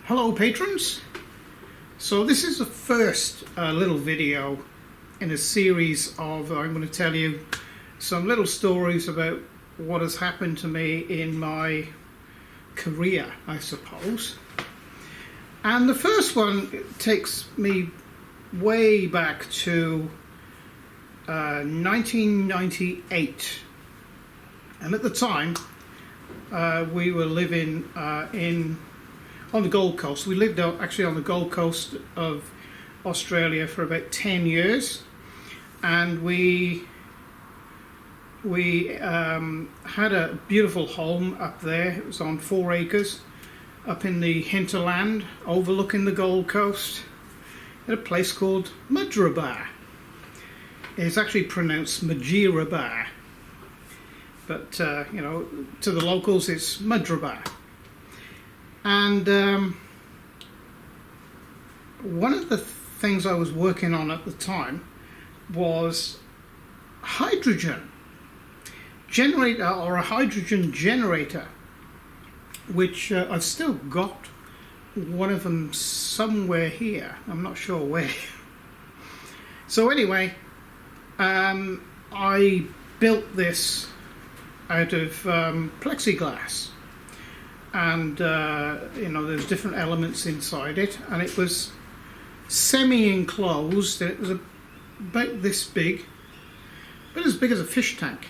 Hello patrons! So this is the first little video in a series of, I'm going to tell you some little stories about what has happened to me in my career, I suppose. And the first one takes me way back to 1998. And at the time we were living on the Gold Coast. We lived actually on the Gold Coast of Australia for about 10 years, and we had a beautiful home up there. It was on 4 acres up in the hinterland overlooking the Gold Coast at a place called Mudrabar. It's actually pronounced Majirabar, but you know, to the locals it's Mudrabar. And one of the things I was working on at the time was hydrogen generator, or a hydrogen generator, which I've still got one of them somewhere here. I'm not sure where. So anyway, I built this out of plexiglass. And you know, there's different elements inside it, and it was semi-enclosed. It was about this big, but as big as a fish tank.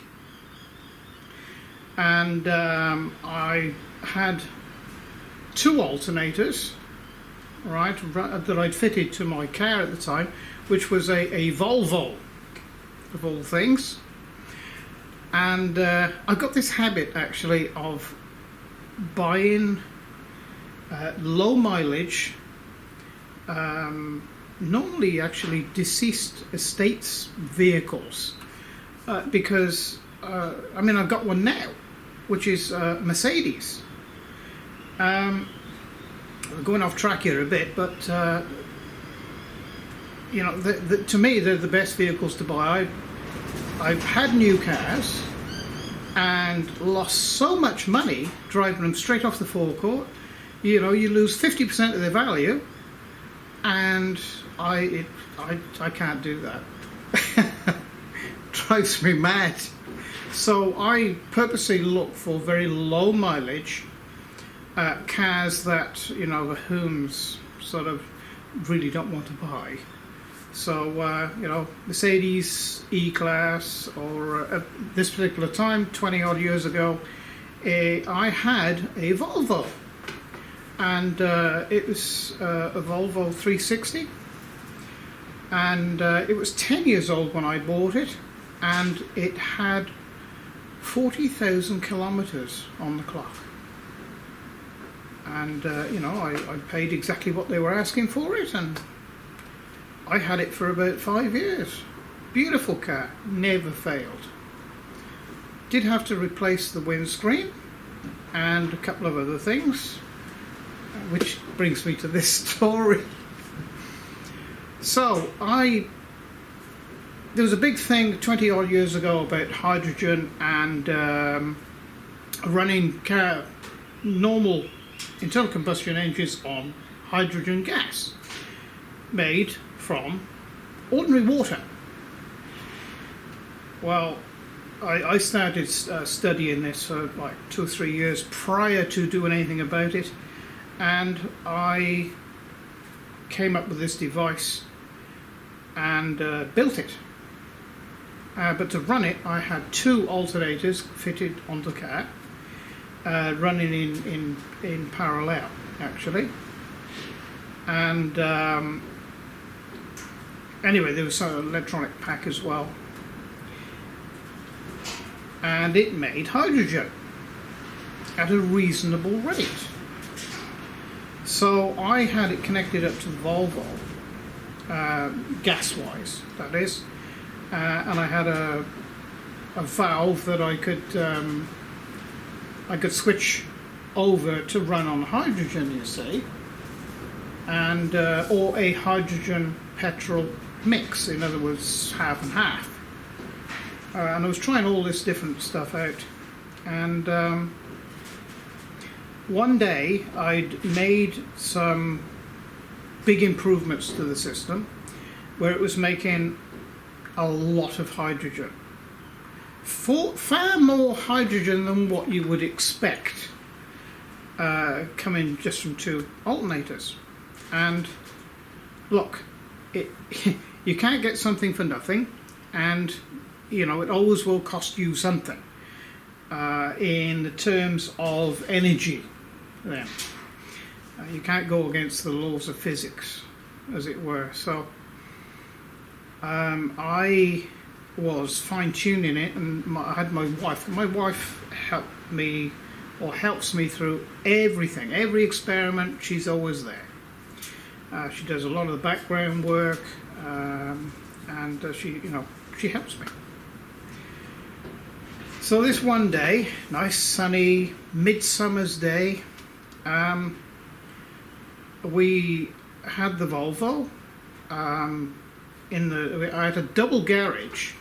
And I had 2 alternators, right, that I'd fitted to my car at the time, which was a Volvo, of all things. And I got this habit actually of buying low mileage, normally actually deceased estates vehicles, because I mean, I've got one now, which is Mercedes. I'm going off track here a bit, but you know, to me they're the best vehicles to buy. I've had new cars and lost so much money driving them straight off the forecourt. You know, you lose 50% of their value, and I can't do that. Drives me mad. So I purposely look for very low mileage cars that, you know, the Huons sort of really don't want to buy. So, you know, Mercedes E-Class, or at this particular time, 20 odd years ago, I had a Volvo. And it was a Volvo 360. And it was 10 years old when I bought it. And it had 40,000 kilometers on the clock. And, you know, I paid exactly what they were asking for it, and I had it for about 5 years. Beautiful car, never failed. Did have to replace the windscreen and a couple of other things, which brings me to this story. So there was a big thing 20 odd years ago about hydrogen and running normal internal combustion engines on hydrogen gas made from ordinary water. Well, I started studying this for like 2 or 3 years prior to doing anything about it, and I came up with this device and built it. But to run it, I had 2 alternators fitted onto the car, running in parallel, actually. And anyway, there was some electronic pack as well, and it made hydrogen at a reasonable rate. So I had it connected up to the Volvo, gas-wise, that is, and I had a valve that I could switch over to run on hydrogen, you see, and or a hydrogen petrol mix, in other words, half and half. And I was trying all this different stuff out, and one day I'd made some big improvements to the system where it was making a lot of hydrogen. Far more hydrogen than what you would expect coming just from two alternators. And look, you can't get something for nothing, and you know it always will cost you something in the terms of energy. Then you can't go against the laws of physics, as it were. So I was fine-tuning it, and I had my wife. My wife helped me, or helps me through everything, every experiment. She's always there. She does a lot of the background work, and she helps me. So this one day, nice sunny midsummer's day, we had the Volvo. I had a double garage.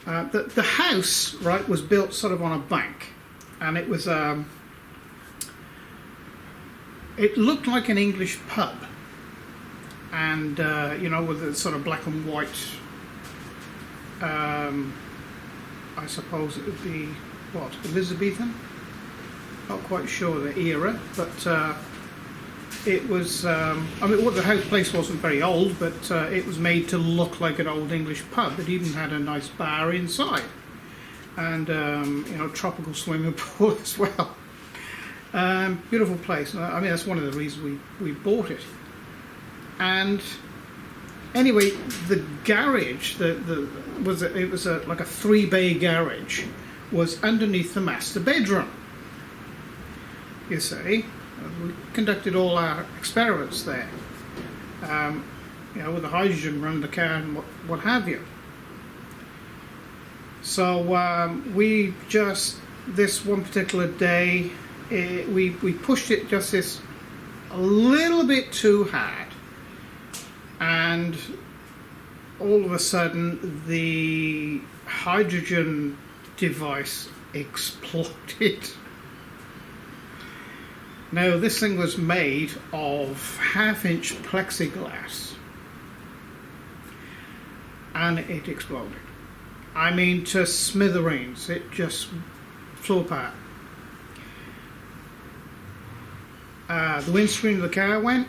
The house, right, was built sort of on a bank, and it was it looked like an English pub, and with the sort of black and white. I suppose it would be what, Elizabethan? Not quite sure the era, but it was. The place wasn't very old, but it was made to look like an old English pub. It even had a nice bar inside, and tropical swimming pool as well. Beautiful place. I mean, that's one of the reasons we bought it. And anyway, the garage, it was like a 3-bay garage, was underneath the master bedroom. You see, we conducted all our experiments there. With the hydrogen run the car and what have you. So we just, this one particular day, we pushed it just a little bit too hard, and all of a sudden the hydrogen device exploded. Now this thing was made of 1/2-inch plexiglass, and it exploded. I mean, to smithereens. It just flew apart. The windscreen of the car went,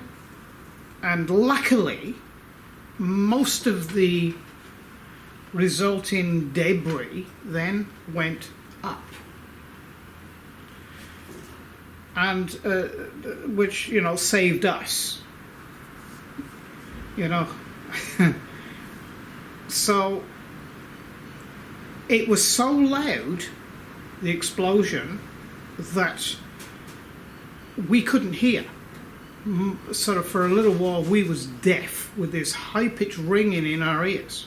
and luckily most of the resulting debris then went up, and which saved us. So it was so loud, the explosion, that we couldn't hear. Sort of for a little while we was deaf, with this high-pitched ringing in our ears.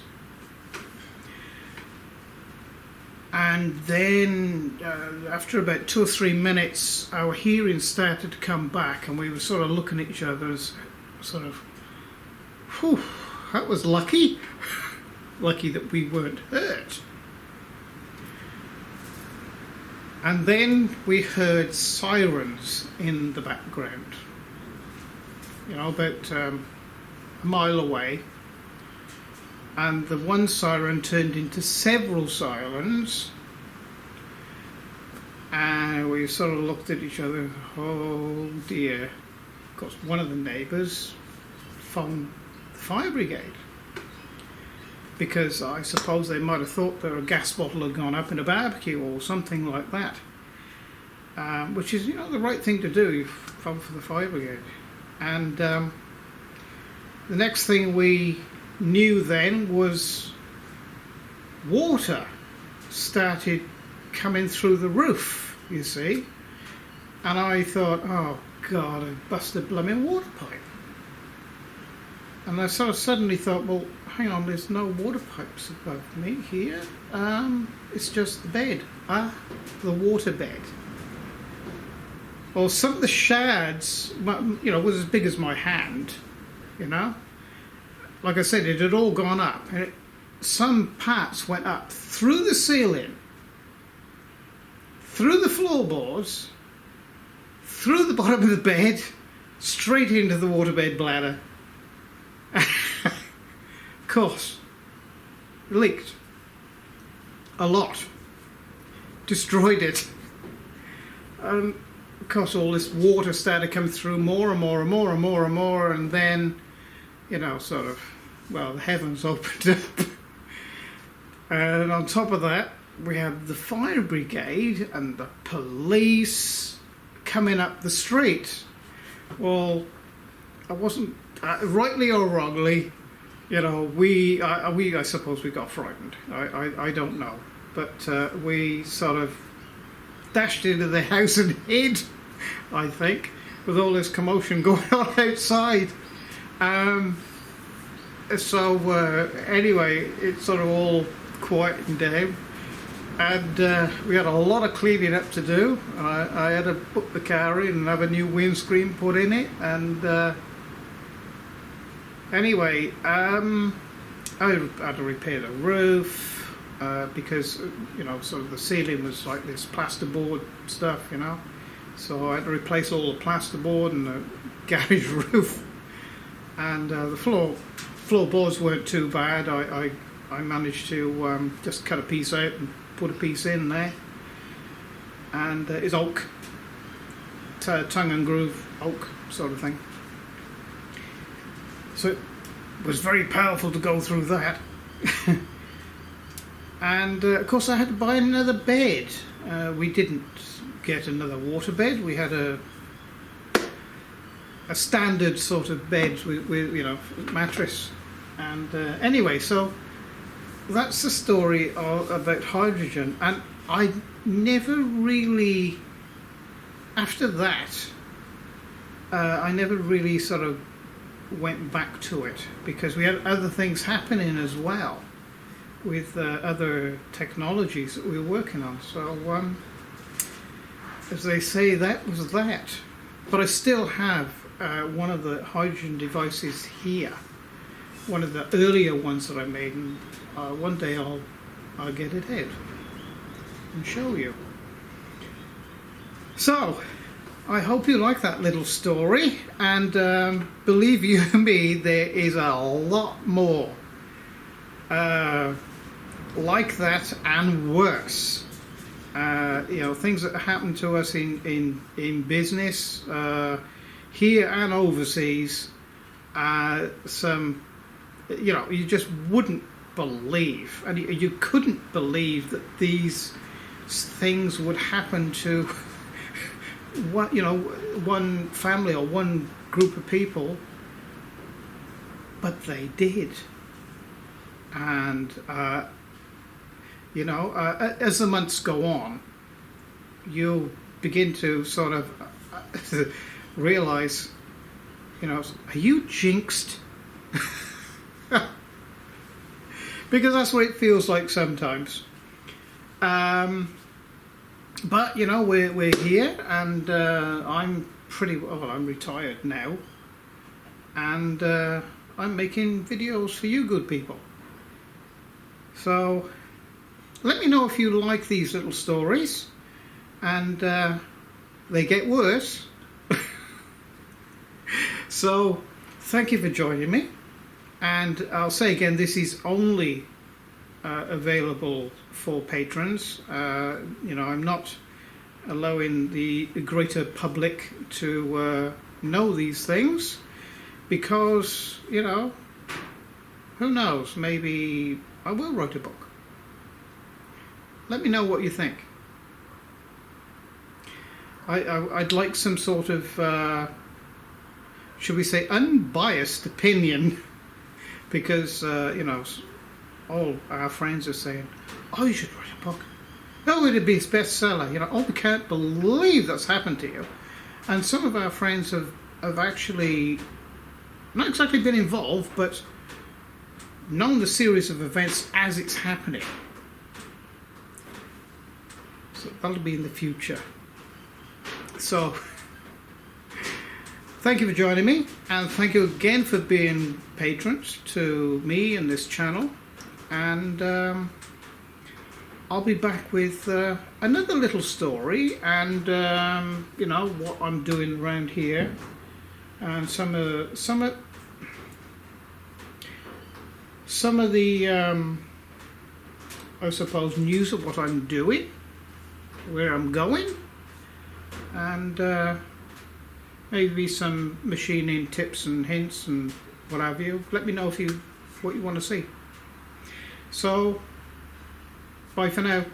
And then after about 2 or 3 minutes, our hearing started to come back, and we were sort of looking at each other as sort of, whew, that was lucky. Lucky that we weren't hurt. And then we heard sirens in the background, about a mile away. And the one siren turned into several sirens. And we sort of looked at each other, oh dear. Of course, one of the neighbours phoned the fire brigade, because I suppose they might have thought that a gas bottle had gone up in a barbecue or something like that. Which is, the right thing to do. You phone for the fire brigade. And the next thing we knew then was water started coming through the roof, you see. And I thought, oh God, I've busted a blooming water pipe. And I sort of suddenly thought, well, hang on, there's no water pipes above me here. It's just the bed. The water bed. Well, some of the shards, was as big as my hand, Like I said, it had all gone up. And some parts went up through the ceiling, through the floorboards, through the bottom of the bed, straight into the waterbed bladder. Of course, leaked a lot, destroyed it. Of course, all this water started coming through more and more and more and more and more, and then, you know, sort of, well, the heavens opened up. And on top of that, we had the fire brigade and the police coming up the street. Well, I wasn't, rightly or wrongly, you know, I suppose we got frightened. I don't know. But we sort of dashed into the house and hid, I think, with all this commotion going on outside. Anyway, it sort of all quietened down, and we had a lot of cleaning up to do. I had to put the car in and have a new windscreen put in it, and anyway, I had to repair the roof because, you know, sort of the ceiling was like this plasterboard stuff, you know, so I had to replace all the plasterboard and the garage roof, and the floorboards weren't too bad. I managed to just cut a piece out and put a piece in there, and it's oak, tongue and groove oak sort of thing. So it was very powerful to go through that. And of course I had to buy another bed. We didn't get another water bed. We had a standard sort of bed with you know, mattress. And anyway, so that's the story about hydrogen. And I never really, after that, I never really sort of went back to it, because we had other things happening as well with other technologies that we were working on. So as they say, that was that. But I still have one of the hydrogen devices here, one of the earlier ones that I made, and one day I'll get it out and show you. So I hope you like that little story, and believe you me, there is a lot more like that and worse. You know, things that happen to us in business here and overseas. Some, you know, you just wouldn't believe, and you couldn't believe that these things would happen to one, you know, one family or one group of people, but they did. And you know, as the months go on, you'll begin to sort of realize, you know, are you jinxed? Because that's what it feels like sometimes. But you know, we're here, and I'm pretty well. I'm retired now, and I'm making videos for you good people. So let me know if you like these little stories, and they get worse. So thank you for joining me, and I'll say again, this is only available for patrons. You know, I'm not allowing the greater public to know these things, because, you know, who knows, maybe I will write a book. Let me know what you think. I'd like some sort of, should we say, unbiased opinion, because, you know, all our friends are saying, oh, you should write a book. Oh, it'd be his bestseller. You know, oh, we can't believe that's happened to you. And some of our friends have actually not exactly been involved, but known the series of events as it's happening. So that'll be in the future. So thank you for joining me, and thank you again for being patrons to me and this channel. And I'll be back with another little story, and you know, what I'm doing around here, and some of the I suppose news of what I'm doing, where I'm going, and maybe some machining tips and hints and what have you. Let me know what you want to see. So, bye for now.